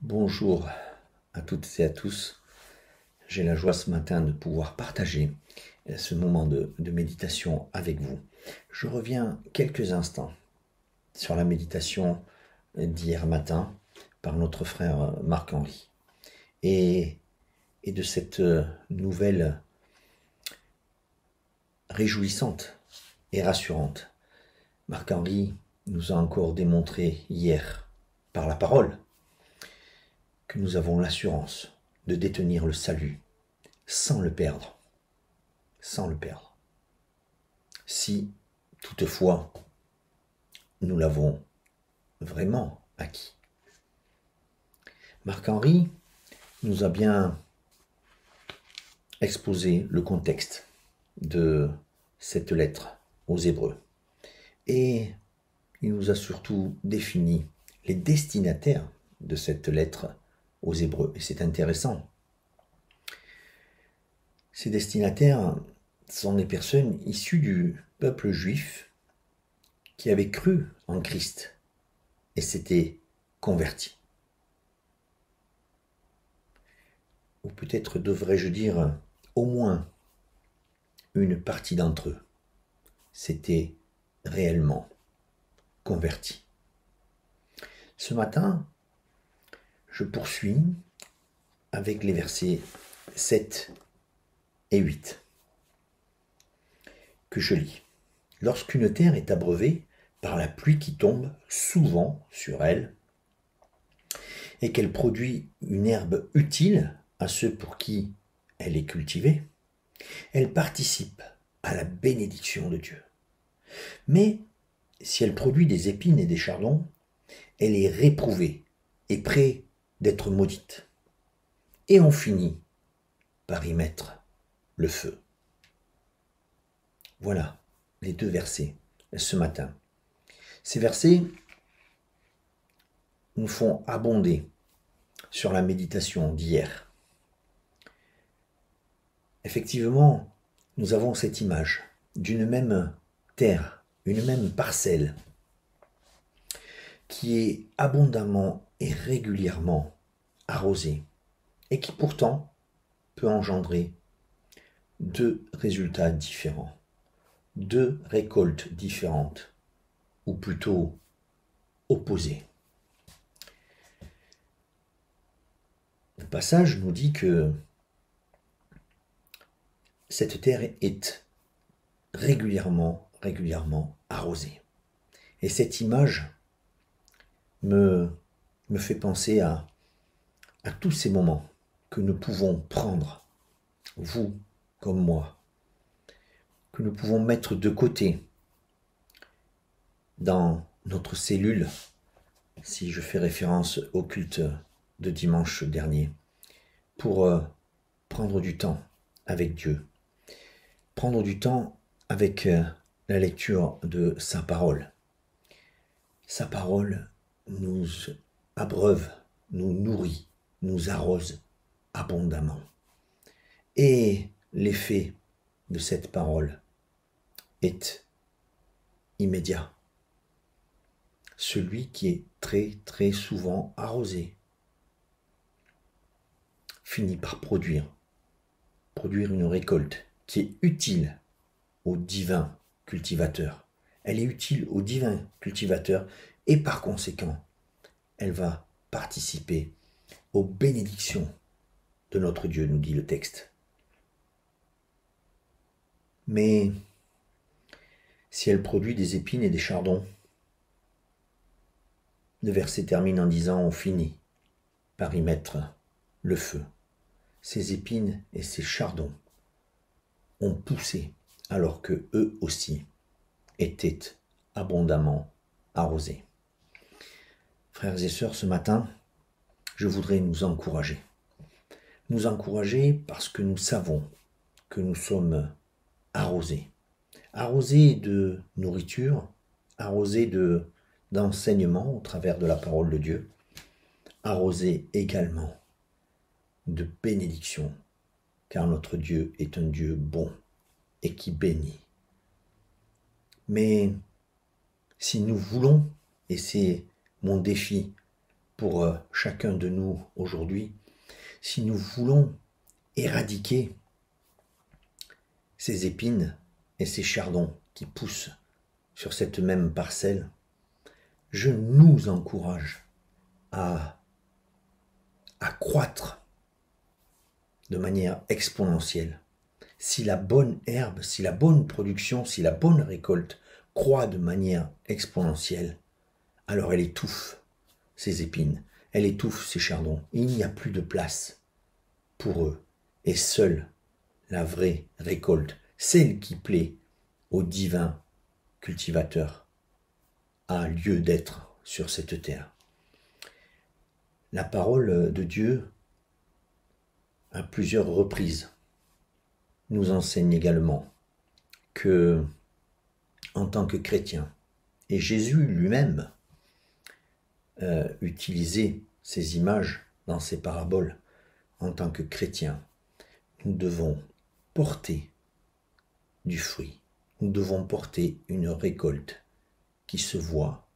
Bonjour à toutes et à tous. J'ai la joie ce matin de pouvoir partager ce moment de méditation avec vous. Je reviens quelques instants sur la méditation d'hier matin par notre frère Marc-Henri et de cette nouvelle réjouissante et rassurante. Marc-Henri nous a encore démontré hier par la parole que nous avons l'assurance de détenir le salut sans le perdre. Sans le perdre. Si, toutefois, nous l'avons vraiment acquis. Marc-Henri nous a bien exposé le contexte de cette lettre aux Hébreux. Et il nous a surtout défini les destinataires de cette lettre aux Hébreux. Et c'est intéressant. Ces destinataires sont des personnes issues du peuple juif qui avaient cru en Christ et s'étaient convertis. Ou peut-être devrais-je dire au moins une partie d'entre eux s'étaient réellement convertis. Ce matin, je poursuis avec les versets 7 et 8 que je lis. Lorsqu'une terre est abreuvée par la pluie qui tombe souvent sur elle, et qu'elle produit une herbe utile à ceux pour qui elle est cultivée, elle participe à la bénédiction de Dieu. Mais si elle produit des épines et des chardons, elle est réprouvée et près d'être maudite. Et on finit par y mettre le feu. Voilà les deux versets ce matin. Ces versets nous font abonder sur la méditation d'hier. Effectivement, nous avons cette image d'une même terre, une même parcelle qui est abondamment et régulièrement arrosée et qui pourtant peut engendrer deux résultats différents, deux récoltes différentes, ou plutôt opposées. Le passage nous dit que cette terre est régulièrement arrosée. Et cette image me fait penser à tous ces moments que nous pouvons prendre, vous comme moi, que nous pouvons mettre de côté dans notre cellule, si je fais référence au culte de dimanche dernier, pour prendre du temps avec Dieu, prendre du temps avec la lecture de sa parole. Sa parole nous abreuve, nous nourrit, nous arrose abondamment. Et l'effet de cette parole est immédiat. Celui qui est très souvent arrosé finit par produire une récolte qui est utile au divin cultivateur. Elle est utile au divin cultivateur et par conséquent, elle va participer aux bénédictions de notre Dieu, nous dit le texte. Mais si elle produit des épines et des chardons, le verset termine en disant « on finit par y mettre le feu ». Ces épines et ces chardons ont poussé alors que eux aussi étaient abondamment arrosés. Frères et sœurs, ce matin, je voudrais nous encourager. Nous encourager parce que nous savons que nous sommes arrosés. Arrosés de nourriture, arrosés d'enseignement au travers de la parole de Dieu, arrosés également de bénédiction, car notre Dieu est un Dieu bon et qui bénit. Mais si nous voulons, et c'est mon défi pour chacun de nous aujourd'hui, si nous voulons éradiquer ces épines et ces chardons qui poussent sur cette même parcelle, je nous encourage à croître de manière exponentielle. Si la bonne herbe, si la bonne production, si la bonne récolte croît de manière exponentielle, alors elle étouffe ces épines, elle étouffe ces chardons. Il n'y a plus de place pour eux. Et seule la vraie récolte, celle qui plaît au divin cultivateur, a lieu d'être sur cette terre. La parole de Dieu, à plusieurs reprises, nous enseigne également que, en tant que chrétien, et Jésus lui-même utilisait ces images dans ses paraboles, en tant que chrétien, nous devons porter du fruit, nous devons porter une récolte qui se voit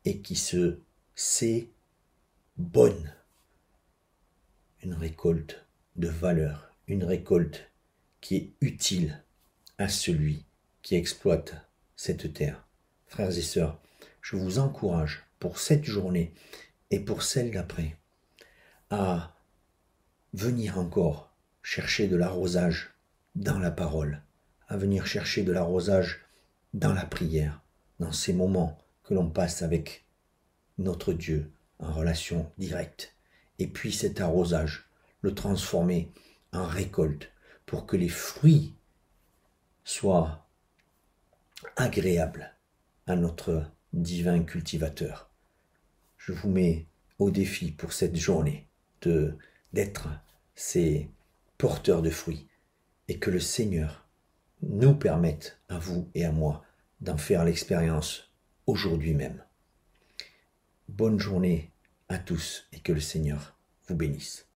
et qui se sait bonne, une récolte de valeur, une récolte qui est utile à celui qui exploite cette terre. Frères et sœurs, je vous encourage pour cette journée et pour celle d'après à venir encore chercher de l'arrosage dans la parole, à venir chercher de l'arrosage dans la prière, dans ces moments que l'on passe avec notre Dieu en relation directe. Et puis cet arrosage, le transformer en récolte pour que les fruits soient agréables à notre divin cultivateur. Je vous mets au défi pour cette journée d'être ces porteurs de fruits et que le Seigneur nous permette, à vous et à moi, d'en faire l'expérience aujourd'hui même. Bonne journée à tous et que le Seigneur vous bénisse.